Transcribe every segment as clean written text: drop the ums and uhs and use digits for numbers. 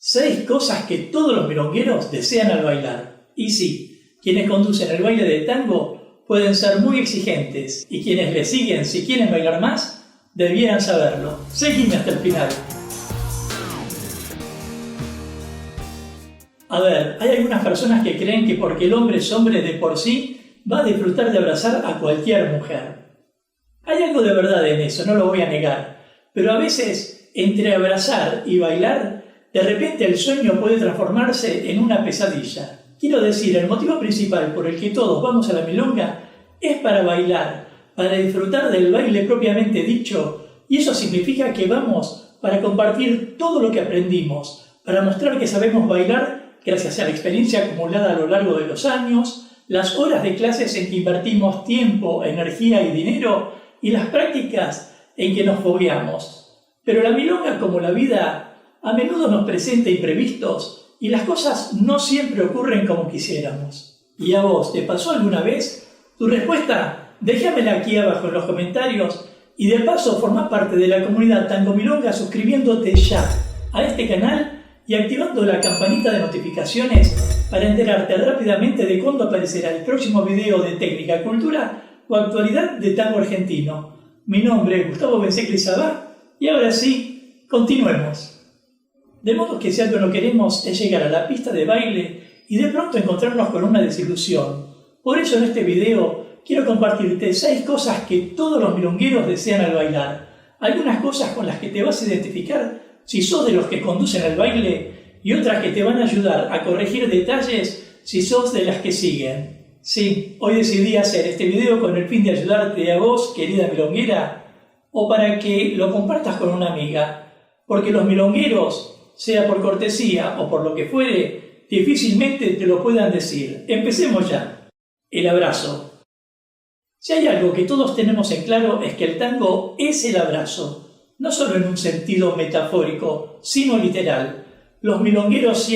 6 cosas que todos los milongueros desean al bailar. Y sí, quienes conducen el baile de tango pueden ser muy exigentes y quienes le siguen si quieren bailar más, debieran saberlo. Seguime hasta el final. A ver, hay algunas personas que creen que porque el hombre es hombre de por sí, va a disfrutar de abrazar a cualquier mujer. Hay algo de verdad en eso, no lo voy a negar, pero a veces entre abrazar y bailar, de repente el sueño puede transformarse en una pesadilla. Quiero decir, el motivo principal por el que todos vamos a la milonga es para bailar, para disfrutar del baile propiamente dicho, y eso significa que vamos para compartir todo lo que aprendimos, para mostrar que sabemos bailar gracias a la experiencia acumulada a lo largo de los años, las horas de clases en que invertimos tiempo, energía y dinero, y las prácticas en que nos fogueamos. Pero la milonga, como la vida, a menudo nos presenta imprevistos y las cosas no siempre ocurren como quisiéramos. ¿Y a vos te pasó alguna vez? Tu respuesta, déjamela aquí abajo en los comentarios y de paso formá parte de la comunidad Tango Milonga suscribiéndote ya a este canal y activando la campanita de notificaciones para enterarte rápidamente de cuándo aparecerá el próximo video de técnica, cultura o actualidad de tango argentino. Mi nombre es Gustavo Bensecli Sabá y ahora sí, continuemos. De modo que si algo no queremos es llegar a la pista de baile y de pronto encontrarnos con una desilusión. Por eso en este video quiero compartirte 6 cosas que todos los milongueros desean al bailar. Algunas cosas con las que te vas a identificar si sos de los que conducen el baile y otras que te van a ayudar a corregir detalles si sos de las que siguen. Sí, hoy decidí hacer este video con el fin de ayudarte a vos, querida milonguera, o para que lo compartas con una amiga, porque los milongueros, sea por cortesía o por lo que fuere, difícilmente te lo puedan decir. Empecemos ya. El abrazo. Si hay algo que todos tenemos en claro es que el tango es el abrazo, no solo en un sentido metafórico, sino literal. Los milongueros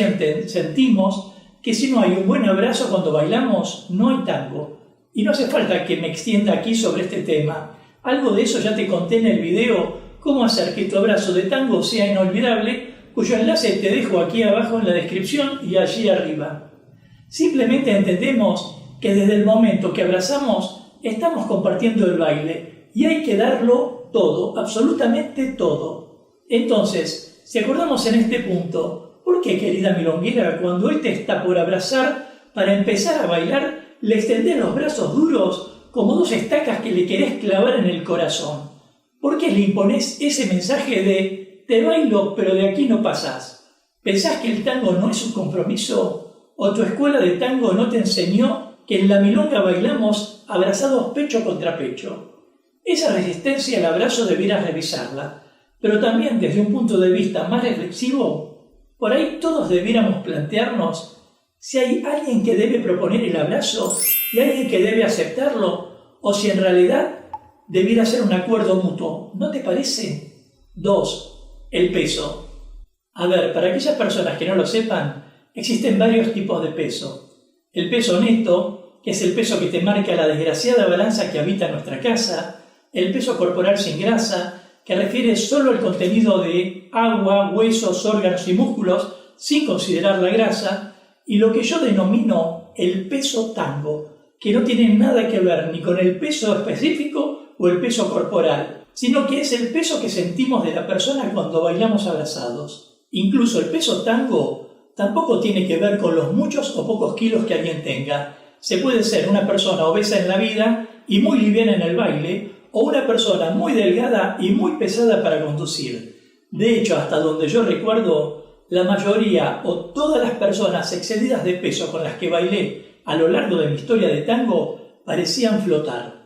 sentimos que si no hay un buen abrazo cuando bailamos, no hay tango. Y no hace falta que me extienda aquí sobre este tema. Algo de eso ya te conté en el video, cómo hacer que tu abrazo de tango sea inolvidable, cuyo enlace te dejo aquí abajo en la descripción y allí arriba. Simplemente entendemos que desde el momento que abrazamos, estamos compartiendo el baile y hay que darlo todo, absolutamente todo. Entonces, si acordamos en este punto, ¿por qué, querida milonguera, cuando él te está por abrazar, para empezar a bailar, le extendés los brazos duros como 2 estacas que le querés clavar en el corazón? ¿Por qué le imponés ese mensaje de te bailo, pero de aquí no pasás? ¿Pensás que el tango no es un compromiso? ¿O tu escuela de tango no te enseñó que en la milonga bailamos abrazados pecho contra pecho? Esa resistencia al abrazo debieras revisarla, pero también desde un punto de vista más reflexivo, por ahí todos debiéramos plantearnos si hay alguien que debe proponer el abrazo y alguien que debe aceptarlo, o si en realidad debiera ser un acuerdo mutuo. ¿No te parece? 2. El peso. A ver, para aquellas personas que no lo sepan, existen varios tipos de peso. El peso neto, que es el peso que te marca la desgraciada balanza que habita nuestra casa. El peso corporal sin grasa, que refiere solo al contenido de agua, huesos, órganos y músculos, sin considerar la grasa. Y lo que yo denomino el peso tango, que no tiene nada que ver ni con el peso específico o el peso corporal, sino que es el peso que sentimos de la persona cuando bailamos abrazados. Incluso el peso tango tampoco tiene que ver con los muchos o pocos kilos que alguien tenga. Se puede ser una persona obesa en la vida y muy liviana en el baile, o una persona muy delgada y muy pesada para conducir. De hecho, hasta donde yo recuerdo, la mayoría o todas las personas excedidas de peso con las que bailé a lo largo de mi historia de tango parecían flotar.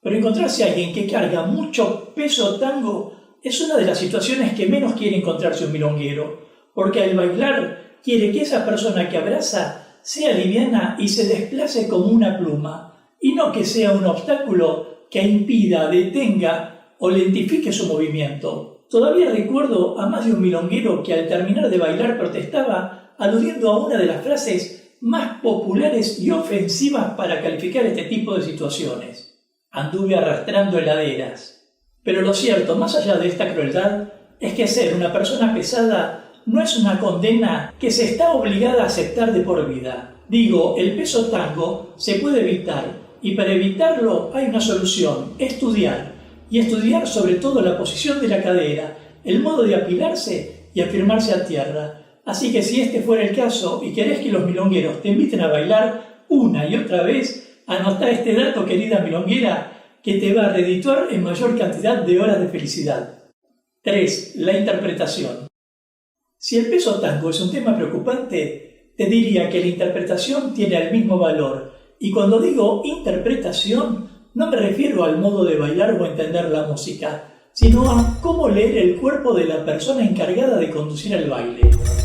Pero encontrarse a alguien que carga mucho peso tango es una de las situaciones que menos quiere encontrarse un milonguero, porque al bailar quiere que esa persona que abraza sea liviana y se desplace como una pluma, y no que sea un obstáculo que impida, detenga o lentifique su movimiento. Todavía recuerdo a más de un milonguero que al terminar de bailar protestaba, aludiendo a una de las frases más populares y ofensivas para calificar este tipo de situaciones: anduve arrastrando heladeras. Pero lo cierto, más allá de esta crueldad, es que ser una persona pesada no es una condena que se está obligada a aceptar de por vida. Digo, el peso tango se puede evitar y para evitarlo hay una solución, estudiar. Y estudiar sobre todo la posición de la cadera, el modo de apilarse y afirmarse a tierra. Así que si este fuera el caso y querés que los milongueros te inviten a bailar una y otra vez, anotá este dato, querida milonguera, que te va a redituar en mayor cantidad de horas de felicidad. 3. La interpretación. Si el peso tango es un tema preocupante, te diría que la interpretación tiene el mismo valor. Y cuando digo interpretación, no me refiero al modo de bailar o entender la música, sino a cómo leer el cuerpo de la persona encargada de conducir el baile.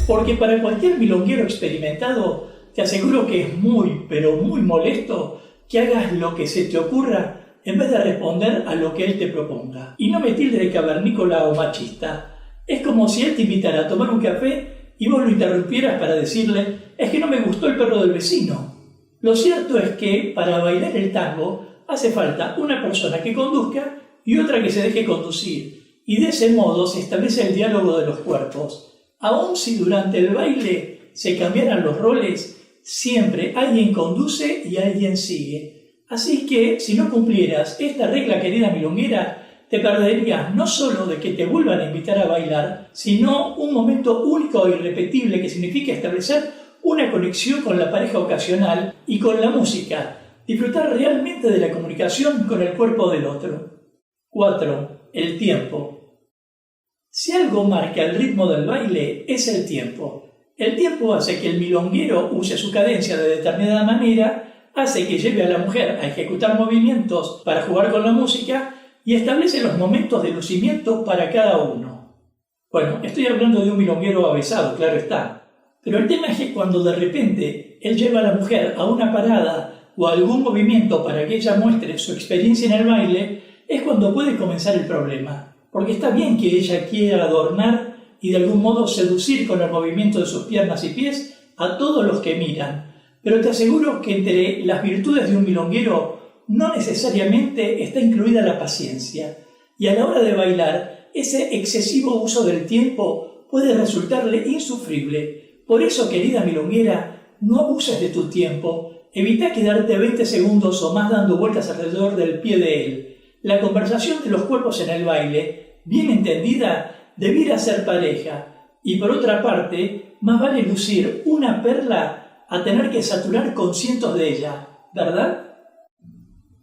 Porque para cualquier milonguero experimentado, te aseguro que es muy, pero muy molesto que hagas lo que se te ocurra en vez de responder a lo que él te proponga. Y no me tilde de cavernícola o machista. Es como si él te invitara a tomar un café y vos lo interrumpieras para decirle: es que no me gustó el perro del vecino. Lo cierto es que para bailar el tango hace falta una persona que conduzca y otra que se deje conducir. Y de ese modo se establece el diálogo de los cuerpos. Aun si durante el baile se cambiaran los roles, siempre alguien conduce y alguien sigue. Así que, si no cumplieras esta regla, querida milonguera, te perderías no solo de que te vuelvan a invitar a bailar, sino un momento único e irrepetible que significa establecer una conexión con la pareja ocasional y con la música, disfrutar realmente de la comunicación con el cuerpo del otro. 4. El tiempo. Si algo marca el ritmo del baile, es el tiempo. El tiempo hace que el milonguero use su cadencia de determinada manera, hace que lleve a la mujer a ejecutar movimientos para jugar con la música y establece los momentos de lucimiento para cada uno. Bueno, estoy hablando de un milonguero avesado, claro está. Pero el tema es que cuando de repente él lleva a la mujer a una parada o a algún movimiento para que ella muestre su experiencia en el baile, es cuando puede comenzar el problema. Porque está bien que ella quiera adornar y de algún modo seducir con el movimiento de sus piernas y pies a todos los que miran. Pero te aseguro que entre las virtudes de un milonguero no necesariamente está incluida la paciencia. Y a la hora de bailar, ese excesivo uso del tiempo puede resultarle insufrible. Por eso, querida milonguera, no abuses de tu tiempo. Evita quedarte 20 segundos o más dando vueltas alrededor del pie de él. La conversación de los cuerpos en el baile, bien entendida, debiera ser pareja. Y por otra parte, más vale lucir una perla a tener que saturar con cientos de ella, ¿verdad?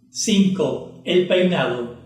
5. El peinado.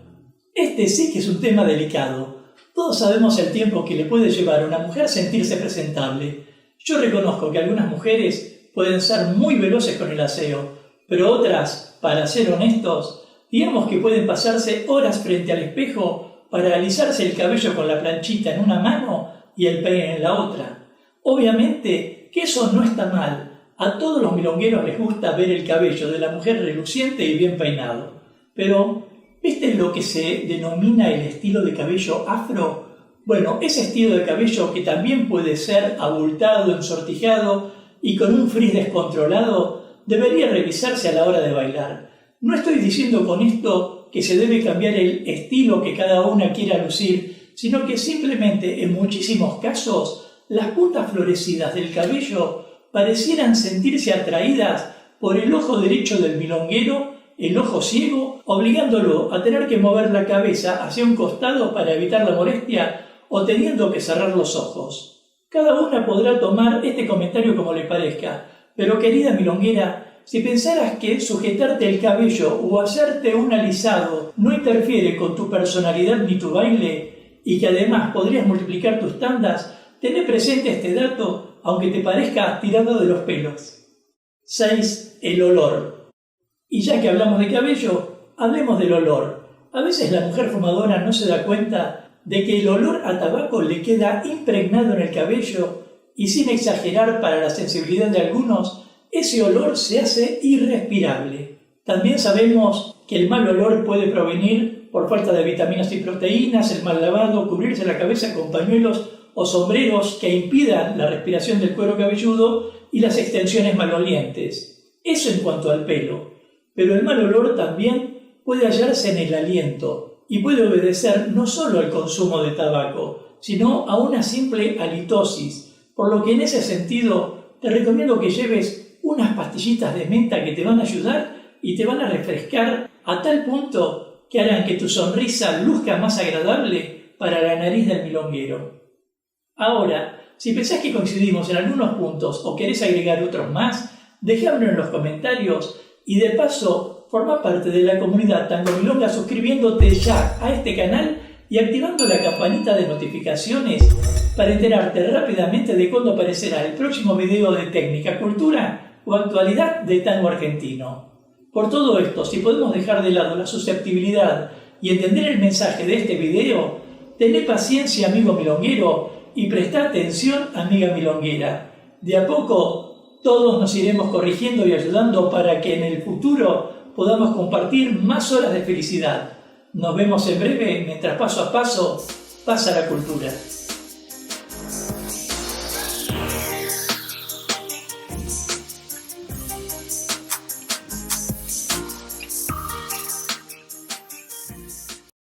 Este sí que es un tema delicado. Todos sabemos el tiempo que le puede llevar a una mujer sentirse presentable. Yo reconozco que algunas mujeres pueden ser muy veloces con el aseo, pero otras, para ser honestos, digamos que pueden pasarse horas frente al espejo para alisarse el cabello con la planchita en una mano y el peine en la otra. Obviamente que eso no está mal. A todos los milongueros les gusta ver el cabello de la mujer reluciente y bien peinado. Pero, ¿viste lo que se denomina el estilo de cabello afro? Bueno, ese estilo de cabello que también puede ser abultado, ensortijado y con un frizz descontrolado, debería revisarse a la hora de bailar. No estoy diciendo con esto que se debe cambiar el estilo que cada una quiera lucir, sino que simplemente en muchísimos casos las puntas florecidas del cabello parecieran sentirse atraídas por el ojo derecho del milonguero, el ojo ciego, obligándolo a tener que mover la cabeza hacia un costado para evitar la molestia o teniendo que cerrar los ojos. Cada una podrá tomar este comentario como le parezca, pero querida milonguera, si pensaras que sujetarte el cabello o hacerte un alisado no interfiere con tu personalidad ni tu baile y que además podrías multiplicar tus tandas, tené presente este dato aunque te parezca tirado de los pelos. 6. El olor. Y ya que hablamos de cabello, hablemos del olor. A veces la mujer fumadora no se da cuenta de que el olor a tabaco le queda impregnado en el cabello y sin exagerar para la sensibilidad de algunos, ese olor se hace irrespirable. También sabemos que el mal olor puede provenir por falta de vitaminas y proteínas, el mal lavado, cubrirse la cabeza con pañuelos o sombreros que impidan la respiración del cuero cabelludo y las extensiones malolientes. Eso en cuanto al pelo. Pero el mal olor también puede hallarse en el aliento y puede obedecer no solo al consumo de tabaco, sino a una simple halitosis, por lo que en ese sentido te recomiendo que lleves unas pastillitas de menta que te van a ayudar y te van a refrescar a tal punto que harán que tu sonrisa luzca más agradable para la nariz del milonguero. Ahora, si pensás que coincidimos en algunos puntos o querés agregar otros más, déjamelo en los comentarios y de paso forma parte de la comunidad Tango Milonga suscribiéndote ya a este canal y activando la campanita de notificaciones para enterarte rápidamente de cuándo aparecerá el próximo video de técnica, cultura o actualidad de tango argentino. Por todo esto, si podemos dejar de lado la susceptibilidad y entender el mensaje de este video, tené paciencia, amigo milonguero, y presta atención, amiga milonguera. De a poco, todos nos iremos corrigiendo y ayudando para que en el futuro podamos compartir más horas de felicidad. Nos vemos en breve mientras paso a paso pasa la cultura.